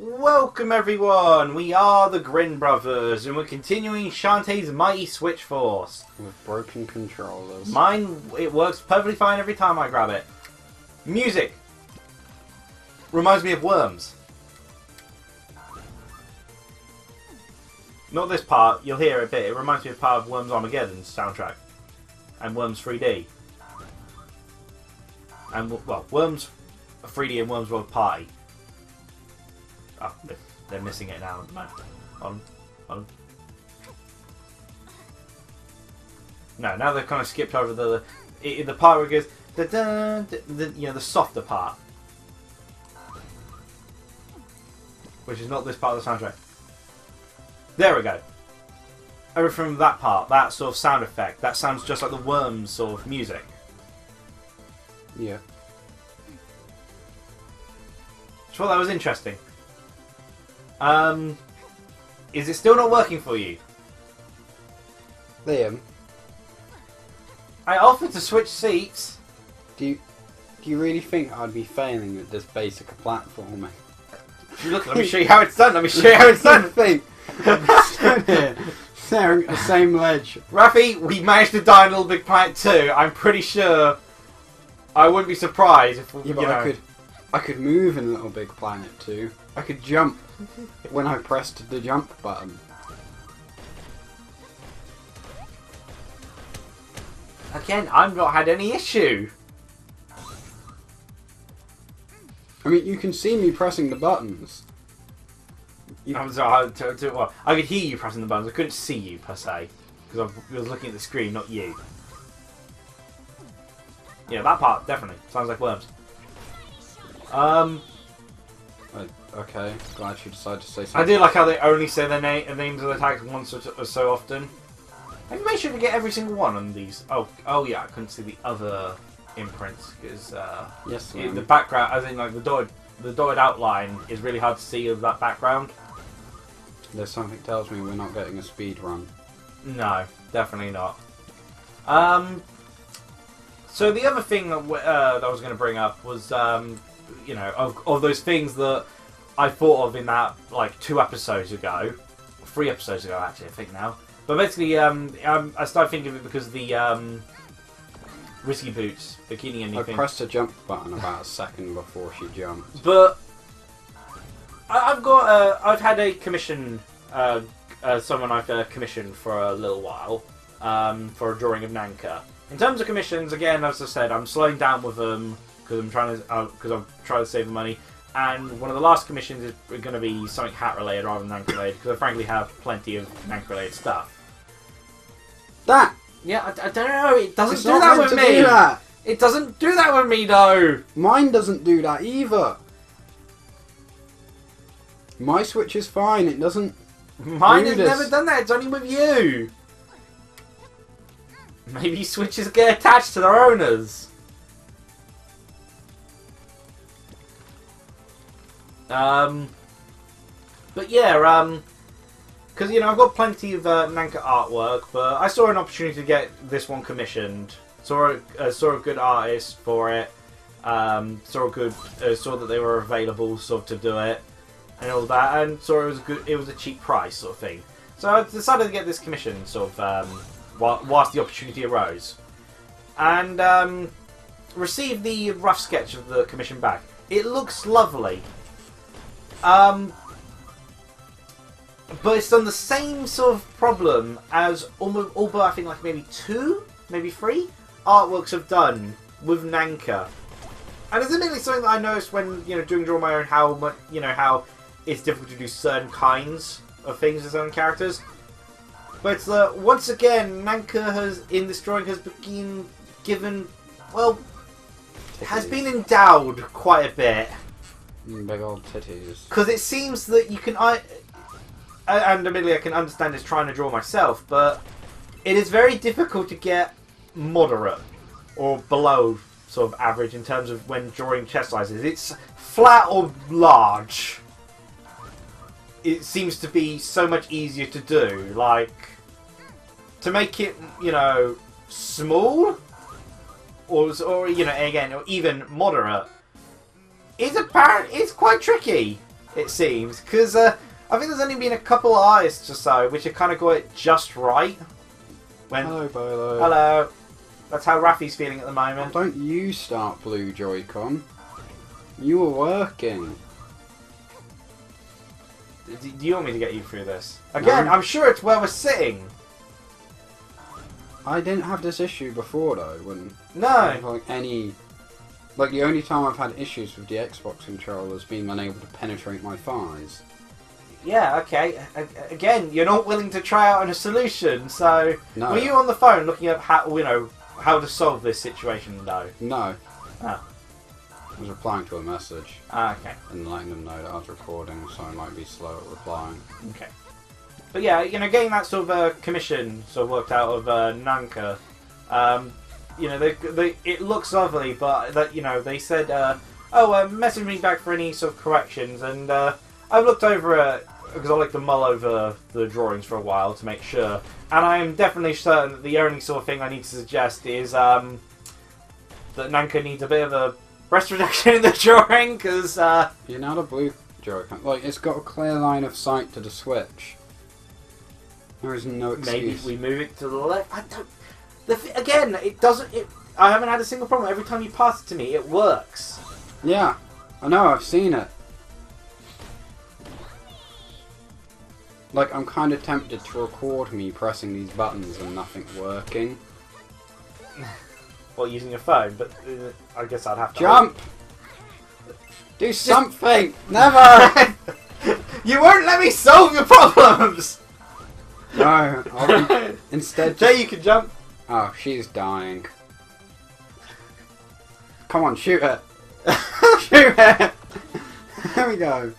Welcome everyone, we are the Grin brothers and we're continuing Shantae's Mighty Switch Force. With broken controllers. Mine, it works perfectly fine every time I grab it. Music. Reminds me of Worms. Not this part, you'll hear it a bit. It reminds me of part of Worms Armageddon's soundtrack. And Worms 3D. And, well, Worms 3D and Worms World Party. Oh, they're missing it now. No. On. No, now they've kind of skipped over the part where it goes the softer part, which is not this part of the soundtrack. There we go. Over from that part, that sort of sound effect, that sounds just like the Worms sort of music. Yeah. I thought that was interesting. Is it still not working for you? Liam, I offered to switch seats. do you really think I'd be failing at this basic of platforming? Look, let me show you how it's done. Let me show you how it's done. Think. I'm here, staring at the same ledge. Rafi, we managed to die in Little Big Planet 2. I'm pretty sure. I wouldn't be surprised if we, Yeah, but I could move in Little Big Planet too. I could jump when I pressed the jump button. Again, I've not had any issue. I mean, you can see me pressing the buttons. I'm sorry, I could hear you pressing the buttons. I couldn't see you per se because I was looking at the screen, not you. Yeah, that part definitely sounds like Worms. Okay, glad you decided to say something. I do like how they only say the names of the attacks once or so often. Maybe make sure to get every single one on these. Oh yeah, I couldn't see the other imprints because yes, the background, as in like the dotted outline, is really hard to see of that background. There's something tells me we're not getting a speed run. No, definitely not. So the other thing that I was going to bring up was, you know, of those things that I thought of in that, like, 3 episodes ago, actually, I think now. But basically, I started thinking of it because of the Risky Boots bikini and I thing. pressed the jump button about a second before she jumped. But I've had a commission, someone I've commissioned for a little while, for a drawing of Nanka. In terms of commissions, again, as I said, I'm slowing down with them because I'm trying to save money. And one of the last commissions is going to be something hat related rather than Nanka related because I frankly have plenty of Nanka related stuff. That! Yeah, I don't know. It doesn't It's do not that meant with to me. do that. It doesn't do that with me though. Mine doesn't do that either. My Switch is fine. It doesn't. Mine has this. never done that. It's only with you. Maybe Switches get attached to their owners. But yeah, because you know I've got plenty of Nanka artwork, but I saw an opportunity to get this one commissioned. Saw a good artist for it. Saw that they were available, sort of to do it, and all that, and saw it was good. It was a cheap price, sort of thing. So I decided to get this commissioned, sort of whilst the opportunity arose, and received the rough sketch of the commission back. It looks lovely. But it's done the same sort of problem as all but I think like maybe 2, maybe 3 artworks have done with Nanka. And it's admittedly something that I noticed when doing Draw My Own, how much how it's difficult to do certain kinds of things with certain characters. But once again, Nanka in this drawing has been given, well, has been endowed quite a bit. Big old titties. Because it seems that you can, and admittedly I can understand it's trying to draw myself, but it is very difficult to get moderate or below sort of average in terms of when drawing chest sizes. It's flat or large. It seems to be so much easier to do. Like, to make it, small, or again, or even moderate, it's quite tricky. It seems. Because I think there's only been a couple artists or so which have kind of got it just right. When... Hello, Bolo. Hello. That's how Rafi's feeling at the Oh, moment. don't you start Blue Joy-Con. You were working. Do you want me to get you through this? Again, No. I'm sure it's where we're sitting. I didn't have this issue before though, when No. like any like the only time I've had issues with the Xbox controller has been unable to penetrate my thighs. Yeah, okay. Again, you're not willing to try out a solution, so... No. Were you on the phone looking at how, how to solve this situation, though? No. Oh. I was replying to a message Ah, okay. and letting them know that I was recording, so I might be slow at replying. Okay. But yeah, getting that sort of commission sort of worked out of Nanka, it looks lovely, but that they said, message me back for any sort of corrections, and I've looked over it because I like to mull over the drawings for a while to make sure, and I am definitely certain that the only sort of thing I need to suggest is that Nanka needs a bit of a breast reduction in the drawing, because You're not a Blue Joy-Con. Like, it's got a clear line of sight to the Switch. There is no excuse. maybe we move it to the left. I don't. Again, it doesn't. I haven't had a single problem. Every time you pass it to me, it works. Yeah, I know, I've seen it. Like, I'm kind of tempted to record me pressing these buttons and nothing working. Well, using your phone, but I guess I'd have to... Jump! Do something! Never! You won't let me solve your problems! No, I'll be... Instead... Jay, you can jump. Oh, she's dying. Come on, shoot it! Shoot it! There we go.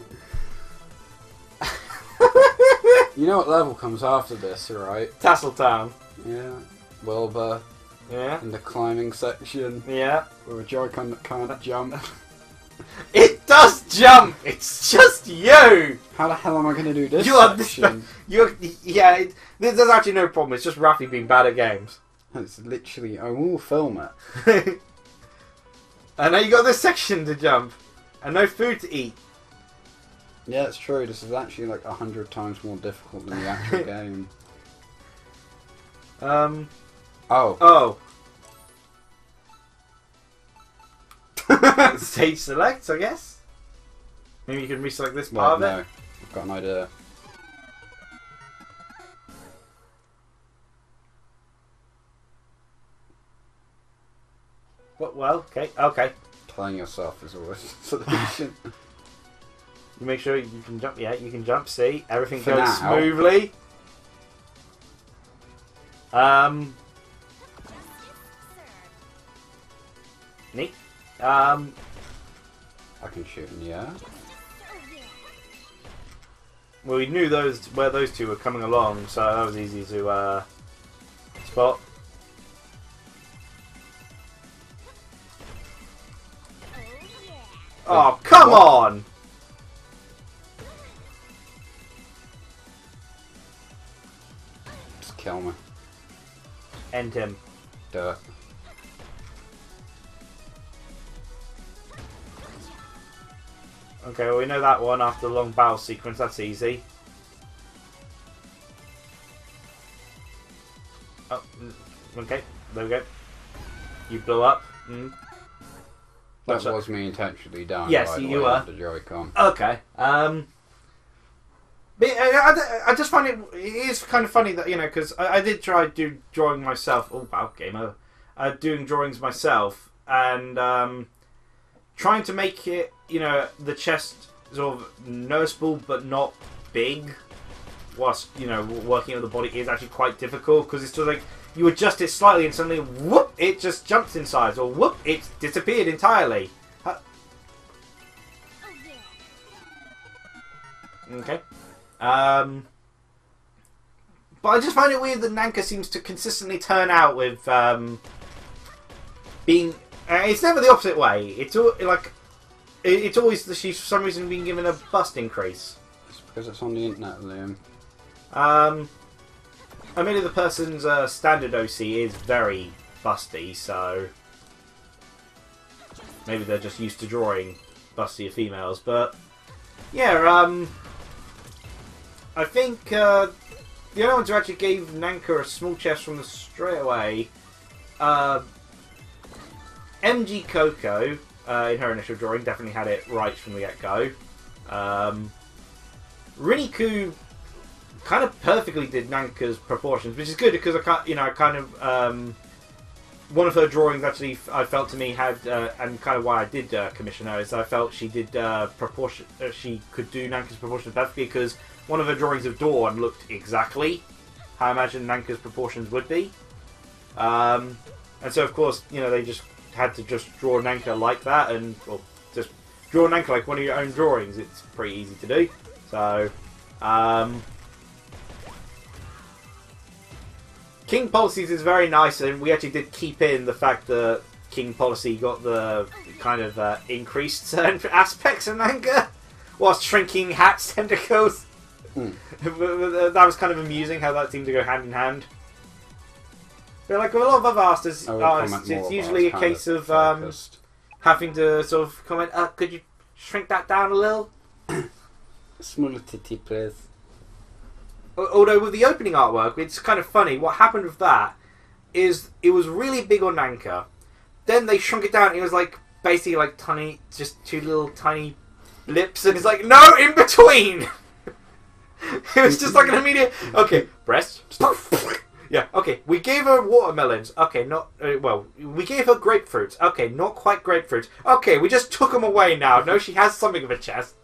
You know what level comes after this, right? Tasseltown. Yeah. Wilbur Yeah. in the climbing section Yeah. with a Joy-Con that can't jump. It does jump! It's just you! How the hell am I going to do this You are section? There's actually no problem. It's just Rafi being bad at games. It's literally... I will film it. And now you got this section to jump. And no food to eat. Yeah, it's true. This is actually like 100 times more difficult than the actual game. Oh. Oh. Stage select, I guess? Maybe you can reselect this Well, part no. of it? I've got an idea. Well, okay, okay. Playing yourself is always a solution. You make sure you can jump. Yeah, you can jump. See, everything For goes now. smoothly. Neat. I can shoot in the air. Well, we knew where those two were coming along, so that was easy to spot. Oh, come on! Just kill me. End him. Dirt. Okay, well, we know that one after the long battle sequence. That's easy. Oh, okay. There we go. You blew up. That That's was me intentionally down. Yes, by the you way, were. with the Joy-Con. Okay. But I just find it is kind of funny that, because I did try drawing myself. Oh, wow, game over. Doing drawings myself and trying to make it, the chest sort of noticeable but not big, whilst, working on the body is actually quite difficult because it's just like you adjust it slightly and suddenly, whoop, it just jumps in size, or whoop, it's disappeared entirely. Okay. But I just find it weird that Nanka seems to consistently turn out with being. It's never the opposite way. It's it's always that she's for some reason being given a bust increase. It's because it's on the internet, Liam. I mean, the person's standard OC is very busty, so maybe they're just used to drawing bustier females. But Yeah, I think the only ones who actually gave Nanka a small chest from the straight away, MG Coco, in her initial drawing, definitely had it right from the get-go. Riniku kind of perfectly did Nanka's proportions, which is good because one of her drawings actually I felt to me had and kind of why I did commission her is I felt she did she could do Nanka's proportions perfectly because one of her drawings of Dawn looked exactly how I imagined Nanka's proportions would be, and so of course they just had to just draw Nanka like that or just draw Nanka like one of your own drawings. It's pretty easy to do. So King Policies is very nice, and we actually did keep in the fact that King Policy got the kind of increased certain aspects of Nanka whilst shrinking Hat's tentacles. That was kind of amusing how that seemed to go hand in hand. But like with a lot of other artists, it's usually a case of having to sort of comment, could you shrink that down a little? Smaller titty, please. Although with the opening artwork, it's kind of funny. What happened with that is it was really big on Nanka. Then they shrunk it down and it was like basically like tiny, just two little tiny lips, and it's like, no, in between! It was just like an immediate, okay, breast, yeah, okay, we gave her watermelons, okay, not, we gave her grapefruits, okay, not quite grapefruits, okay, we just took them away now, no, she has something of a chest.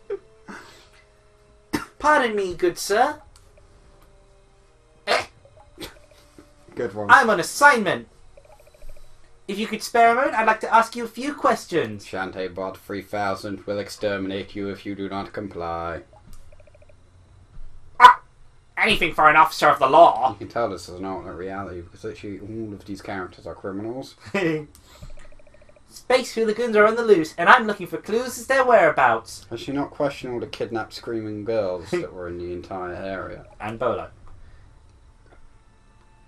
Pardon me, good sir. Good one. I'm on assignment. If you could spare a moment, I'd like to ask you a few questions. Shantae bot 3000 will exterminate you if you do not comply. Anything for an officer of the law. You can tell this is not a reality because actually all of these characters are criminals. Space hooligans are on the loose, and I'm looking for clues as to their whereabouts. Has she not questioned all the kidnapped screaming girls that were in the entire area? And Bolo.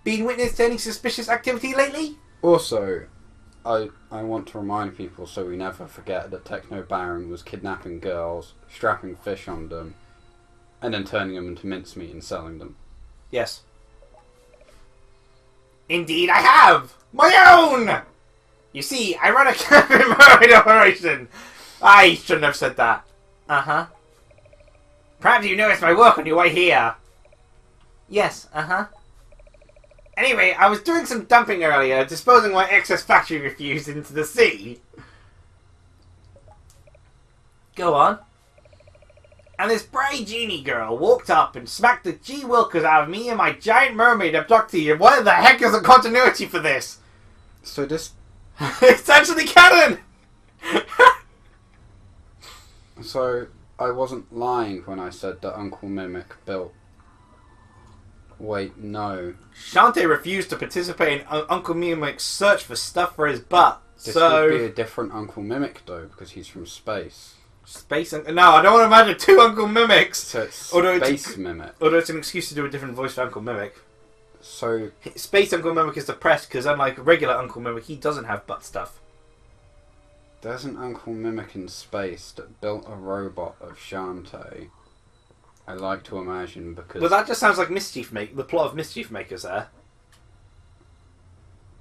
Been witness to any suspicious activity lately? Also, I want to remind people so we never forget that Techno Baron was kidnapping girls, strapping fish on them, and then turning them into mincemeat and selling them. Yes. Indeed I have! My own! You see, I run a camping mermaid operation! I shouldn't have said that. Uh-huh. Perhaps you noticed my work on your way here. Yes, uh-huh. Anyway, I was doing some dumping earlier, disposing my excess factory refuse into the sea. Go on. And this bright genie girl walked up and smacked the G Wilkers out of me and my giant mermaid abductee, and what the heck is the continuity for this? So this... It's actually canon! So, I wasn't lying when I said that Uncle Mimic built... Wait, no. Shantae refused to participate in Uncle Mimic's search for stuff for his butt. This would be a different Uncle Mimic, though, because he's from space. Space... No, I don't want to imagine two Uncle Mimics! So it's Space Mimic. Although it's an excuse to do a different voice for Uncle Mimic. So... Space Uncle Mimic is depressed, because unlike regular Uncle Mimic, he doesn't have butt stuff. There's an Uncle Mimic in space that built a robot of Shantae. I like to imagine because... Well, that just sounds like the plot of Mischief Makers there.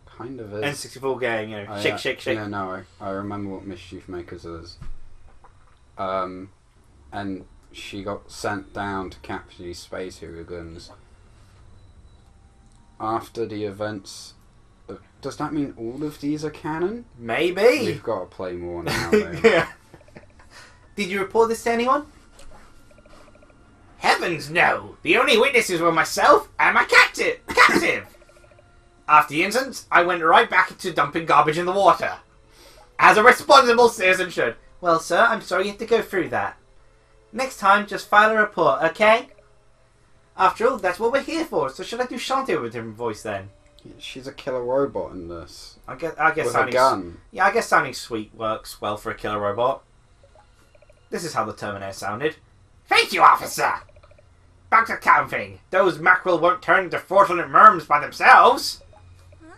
Kind of is. N64 gang, shake, shake, shake. No, I remember what Mischief Makers is. And she got sent down to capture these space hooligans. After the events... Does that mean all of these are canon? Maybe! We've got to play more now, though. Yeah. Did you report this to anyone? Heavens no! The only witnesses were myself and my captive! After the incident, I went right back into dumping garbage in the water. As a responsible citizen should. Well, sir, I'm sorry you have to go through that. Next time, just file a report, okay? After all, that's what we're here for, so should I do Shantae with a different voice then? She's a killer robot in this. I guess with sounding... a gun. Yeah, I guess sounding sweet works well for a killer robot. This is how the Terminator sounded. Thank you, officer! Back to camping. Those mackerel won't turn into fraudulent merms by themselves. Huh?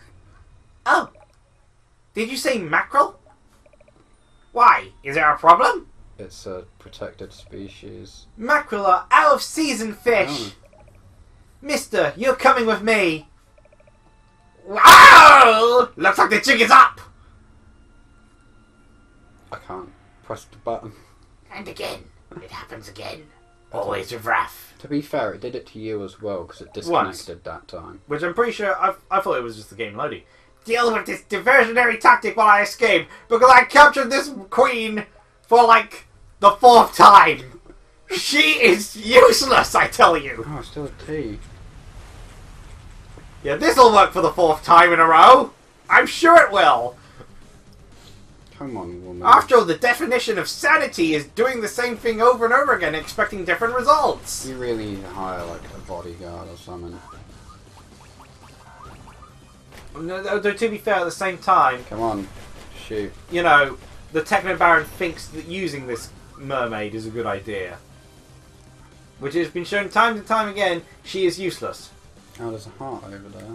Oh. Did you say mackerel? Why? Is there a problem? It's a protected species. Mackerel are out-of-season fish! Mister, you're coming with me! Wow! Looks like the jig is up! I can't press the button. And again. It happens again. Always with Raph. To be fair, it did it to you as well, because it disconnected that time. Which I'm pretty sure, I thought it was just the game loading. Deal with this diversionary tactic while I escape, because I captured this queen for, like, the 4th time. She is useless, I tell you. Oh, still a T. Yeah, this'll work for the 4th time in a row. I'm sure it will. Come on, woman. After all, the definition of sanity is doing the same thing over and over again, expecting different results. You really need to hire, like, a bodyguard or something. Though, to be fair, at the same time, Come on, shoot. you know, the Techno Baron thinks that using this mermaid is a good idea. Which has been shown time and time again, she is useless. Oh, there's a heart over there.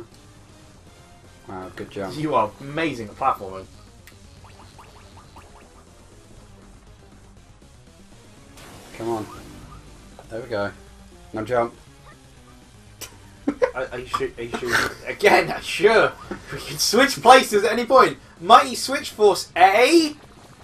Wow, good jump. You are amazing at platforming. Come on. There we go. Now jump. Are you sure? Again, sure. We can switch places at any point. Mighty Switch Force A.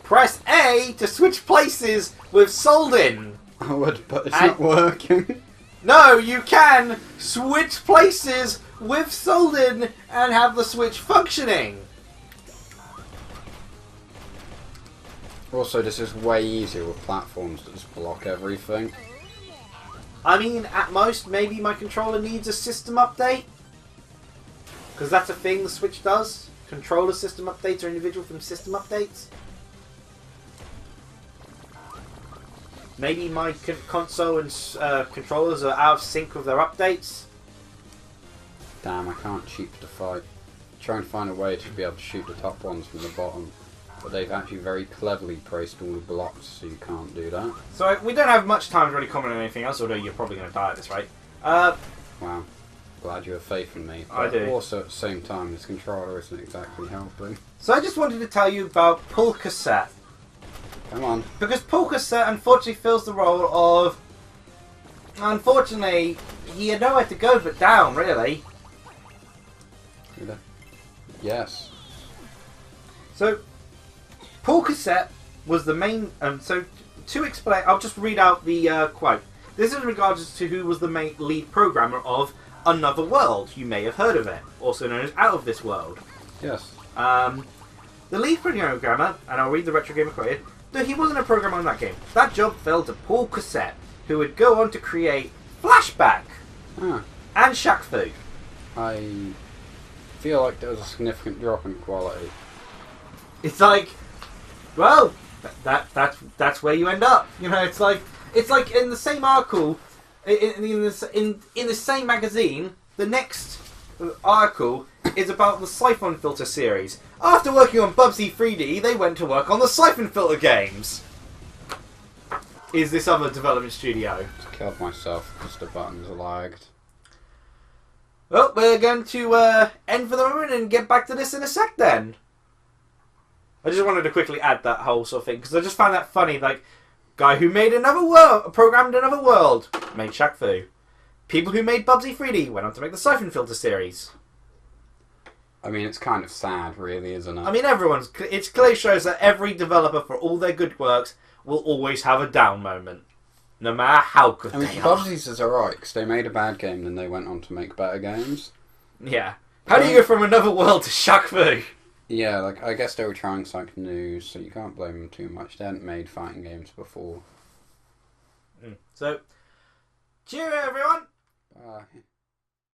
Press A to switch places with Souldin. I would, but it's not working. No, you can switch places with Souldin and have the switch functioning. Also, this is way easier with platforms that just block everything. I mean, at most, maybe my controller needs a system update. Because that's a thing the Switch does. Controller system updates are individual from system updates. Maybe my console and controllers are out of sync with their updates. Damn, I can't cheat the fight. Try and find a way to be able to shoot the top ones from the bottom. But they've actually very cleverly placed all the blocks, so you can't do that. So we don't have much time to really comment on anything else, although you're probably going to die at this rate. Wow. Glad you have faith in me. But I do. Also, at the same time, this controller isn't exactly helping. So I just wanted to tell you about Pull Cassette. Come on. Because Pull Cassette unfortunately fills the role of... Unfortunately, he had nowhere to go but down, really. Yes. So, Pull Cassette was the main... so, to explain, I'll just read out the quote. This is in regards to who was the main lead programmer of Another World. You may have heard of it. Also known as Out of This World. Yes. The lead programmer, and I'll read the Retro Gamer quoted, though he wasn't a programmer on that game. That job fell to Pull Cassette, who would go on to create Flashback and Shaq Fu. I feel like there was a significant drop in quality. It's like, well, that's where you end up. You know, it's like in the same article, in the same magazine, the next article is about the Siphon Filter series. After working on Bubsy 3D, they went to work on the Siphon Filter games. Is this other development studio? I killed myself because the buttons lagged. Well, we're going to end for the moment and get back to this in a sec then. I just wanted to quickly add that whole sort of thing, because I just found that funny, like, guy who made Another World, programmed Another World, made Shaq Fu. People who made Bubsy 3D went on to make the Siphon Filter series. I mean, it's kind of sad, really, isn't it? I mean, it clearly shows that every developer, for all their good works, will always have a down moment. No matter how good they are. Bubsy's is alright, because they made a bad game, then they went on to make better games. Yeah. How do you go from Another World to Shaq Fu? Yeah, like, I guess they were trying something new, so you can't blame them too much. They hadn't made fighting games before. So, cheerio everyone! Bye.